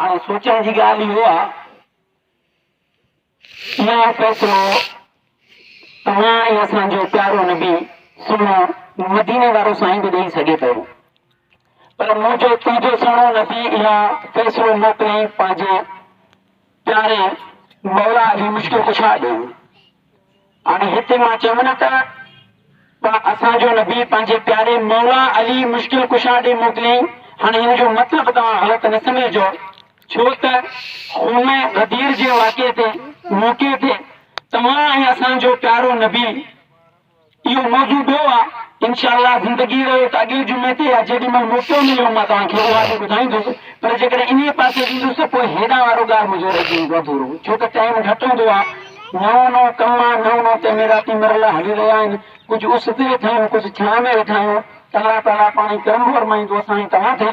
हाणे सोचण जी ॻाल्हि इहो आहे, इहो फ़ैसिलो तव्हां ऐं असांजो प्यारो नबी सुहिणो मदीने वारो साईं बि ॾेई सघे पियो, पर मुंहिंजो तुंहिंजो सुहिणो नबी इहा फ़ैसिलो मोकिलियईं पंहिंजे प्यारे मौला अली मुश्किल कुशा ॾे। हाणे हिते मां चवां न त असांजो नबी पंहिंजे प्यारे मौला अली मुश्किल कुशा ॾे मोकिलियईं। हाणे हिन जो मतिलबु तव्हां ग़लति न सम्झो, छो त खून गदीर जे वाक़े ते मौक़े ते तव्हां ऐं असांजो प्यारो नबी इहो मौज़ू ॿियो आहे। इंशाअल्लाह ज़िंदगी रहे त अॻे जुमे ते या जेॾी महिल मौक़ो मिलियो मां तव्हांखे उहा बि ॿुधाईंदुसि, पर जेकॾहिं इन पासे ॾींदुसि त पोइ हेॾां वारो ॻाल्हि मुंहिंजो रहिजी वेंदो अधूरो, छो त टाइम घटि हूंदो आहे। नओं नओं कमु आहे, नओं नओं तेमेराती मरला हली रहिया आहिनि, कुझु उस ते वेठा आहियूं, कुझु छांव में वेठा आहियूं। अलाह ताला पाणी करम फरमाईंदो असां तव्हां थे।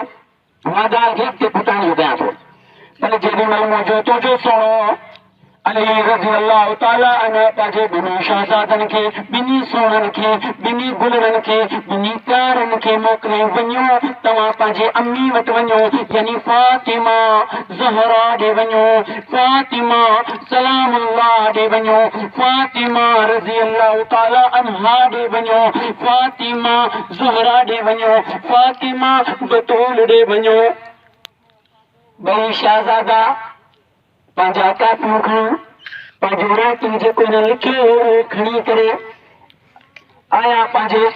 मां ॻाल्हि खे अॻिते फुटाइण लॻायां थो, पर जेॾी महिल मुंहिंजो तुंहिंजो सुहिणो अली रज़ी अल्लाह ताला अन्हु पंहिंजे ॿिन्ही शहज़ादनि खे, ॿिन्ही सोननि खे, ॿिन्ही गुलनि खे, ॿिन्ही प्यारनि खे मोकिले वञो, तव्हां पंहिंजे अम्मी वटि वञो, यानी फातिमा ज़हरा ॾे वञो, फातिमा सलामुल्लाह ॾे वञो, फातिमा रज़ी अल्लाह ताला अन्हा ॾे वञो, फातिमा ज़हरा ॾे वञो, फातिमा बतूल ॾे वञो। ॿई शहज़ादा पंहिंजा कापियूं खणी, पंहिंजो राइटिंग जेको हिन लिखियो उहो खणी करे आया पंहिंजे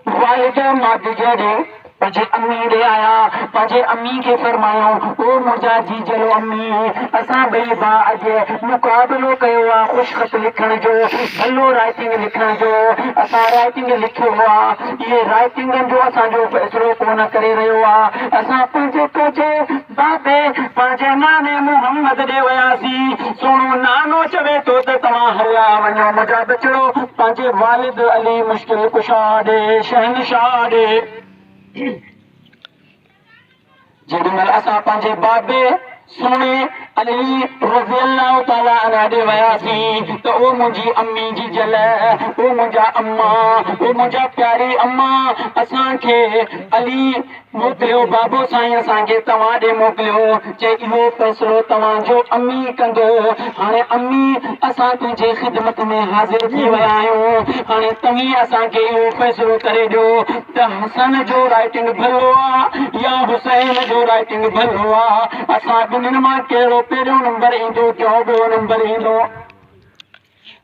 वालिद मादिजा ॾे, पंहिंजे अम्मी ॾे आया। पंहिंजे अम्मी खे फरमायो, ओ मुंहिंजा जीजलो अम्मी, असां ॿई भाउ अॼु मुक़ाबिलो कयो आहे ख़ुशख़त लिखण जो, भलो राइटिंग लिखण जो। असां राइटिंग लिखियो आहे, इहे राइटिंगनि जो असांजो फ़ैसिलो कोन करे रहियो आहे। असां पंहिंजे तुंहिंजे बाबे पंहिंजे नाने मोहम्मद ॾे वियासीं, सुहिणो नानो चवे थो त तव्हां हलिया वञो मुंहिंजा बचड़ो पंहिंजे वालिद अली मुश्किल कुशा ॾे, शहनशाह ॾे। जेॾी महिल असां पंहिंजे बाबे सुहिणे अली रज़ी अल्लाह ताला अन्हु ॾे वियासीं त ओ मुंहिंजी अम्मी जी जल, ओ मुंहिंजा अम्मा, ओ मुंहिंजा प्यारी अम्मा, असांखे अली मोकिलियो, बाबो साईं असांखे तव्हां ॾे मोकिलियो, चए इहो फ़ैसिलो तव्हांजो अम्मी कंदो। हाणे अम्मी असां तुंहिंजे ख़िदमत में हाज़िर थी विया आहियूं, हाणे तव्हीं असांखे इहो फ़ैसिलो करे ॾियो त हसन जो राइटिंग भलो आहे या हुसैन जो राइटिंग भलो आहे, असां ॿिन्हिनि मां कहिड़ो पहिरियों नंबर ईंदो, कहिड़ो ॿियो नंबर ईंदो।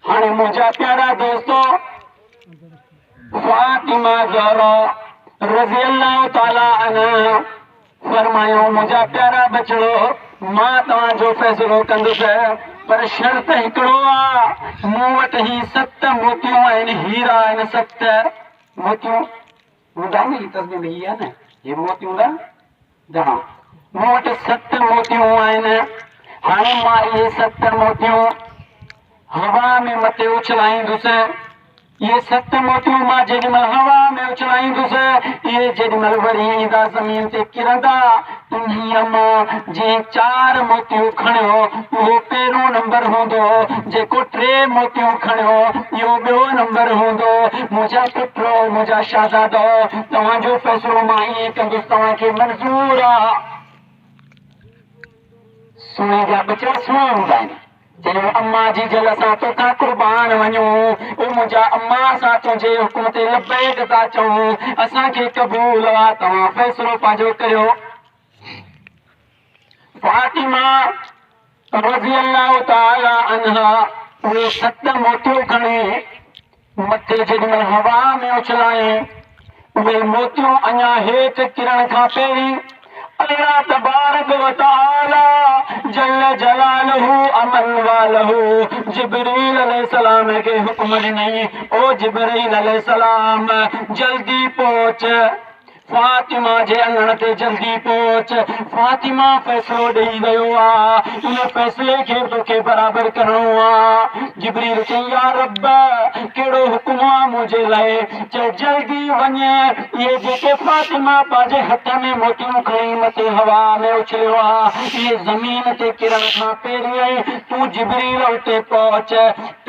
हाणे मुंहिंजा प्यारा दोस्तो, फातिमा ज़हरा रज़ी अल्लाह ताला अन्हा फरमायो, मुंहिंजा प्यारा बचड़ो मां तव्हांजो फ़ैसिलो कंदुसि, पर शर्त हिकिड़ो आहे, मूं वटि ही 7 मोतियूं आहिनि, हीरा आहिनि 7 मोतियूं। हूंदा न ही तस्वीर में ही आहे न, हे मोतियूं न, मूं वटि 7 मोतियूं आहिनि। हाणे मां इहे 7 मोतियूं हवा में मथे उछलाईंदुसि, इहे 7 मोतियूं मां जेॾी महिल हवा में उछलाईंदुसि, इहे जेॾी महिल वरी ईंदा ज़मीन ते किरंदा, इन्हीअ मां जंहिं 4 मोतियूं खणियो उहो पहिरियों नंबर हूंदो, जेको 3 मोतियूं खणियो इहो ॿियो नंबर हूंदो। मुंहिंजा पुटो, मुंहिंजा शहज़ादो, तव्हांजो फ़ैसिलो मां ईअं कंदुसि, तव्हांखे मंज़ूर आहे। सुहिणे जा बचड़ा सुहिणा हूंदा आहिनि, चयो अम्मा जी जल असां तोखां क़ुर्बान वञूं, ओ मुंहिंजा अम्मा असां तुंहिंजे हुकुम ते लबैक था चऊं, असांखे क़बूल आहे, तव्हां फ़ैसिलो पंहिंजो करियो। फातिमा रज़ी अल्लाह ताला अन्हा उहे 7 मोतियूं खणी मथे जेॾी महिल हवा में उछलायईं, उहे मोतियूं अञा हेठि किरण खां पहिरीं अल्लाह तबारक व तआला जल जलालहू अमन वालहू जिब्रील अलैहिस्सलाम खे हुक्म ॾिनई, ओ जिब्रील अलैहिस्सलाम जल्दी पहुच, फातिमा जे अंगण ते जल्दी पहुच। फातिमा फ़ैसिलो ॾेई वियो आहे, उन फ़ैसिले खे तोखे बराबरि करणो आहे। जिब्रील चई या रब कहिड़ो हुकुम आहे मुंहिंजे लाइ, चए जल्दी वञ, इहे जेके फातिमा पंहिंजे हथ में मोतियूं खणी मथे हवा में उछलियो आहे, इहे ज़मीन ते किरण खां पहिरीं तूं जिब्रील उते पहुच,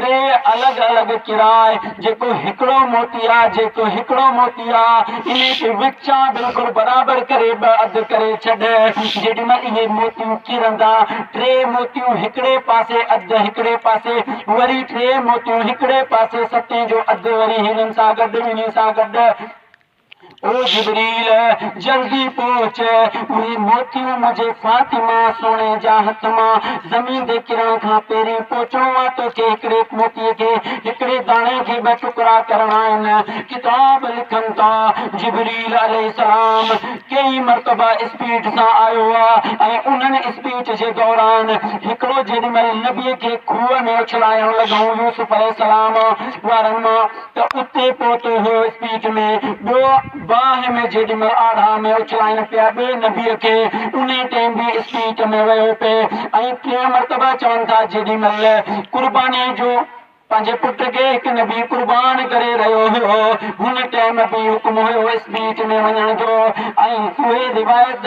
टे अलॻि अलॻि किराए जेको हिकिड़ो मोती आहे इन खे विचां बिल्कुलु बराबरि करे ॿ अधु करे छॾ। जेॾीमहिल इहे मोतियूं किरंदा, टे मोतियूं हिकिड़े पासे अधु हिकिड़े पासे, वरी टे मोतियूं हिकिड़े पासे, सतें जो अधु वरी हिननि सां गॾु ॿिन्ही सां गॾु। ओ जिबरील जल्दी पहुच, उहे मोतियूं मुंहिंजे फातिमा सोने जा हथ मां ज़मीन ते किरण खां पहिरीं पहुचणो आहे। तोखे हिकिड़े मोतीअ खे, हिकिड़े दाणे खे ॿ टुकड़ा करणा आहिनि। किताब लिखनि था जिबरील अलैहिस्सलाम कई मरतबा स्पीड सां आयो आहे ऐं उन्हनि स्पीड जे दौरान हिकिड़ो जेॾीमहिल नबीअ खे खूह में उछलाइण लॻऊं यूसुफ अलैहिस्सलाम वारनि मां, त उते पहुतो हो स्पीड में। ॿियो बाहि में जेॾीमहिल आढ़ा में उछलाइनि पिया ॿिए नबीअ खे, उन टाइम बि स्पीड में वियो पिए। ऐं टियों मरतबा चवनि था जेॾीमहिल कुर्बानी जो पंहिंजे पुट खे हिकु नबी कुर्बान करे रहियो हुयो, हुन टाइम बि हुकुम हुयो स्पीड में वञण जो। ऐं उहे रिवायत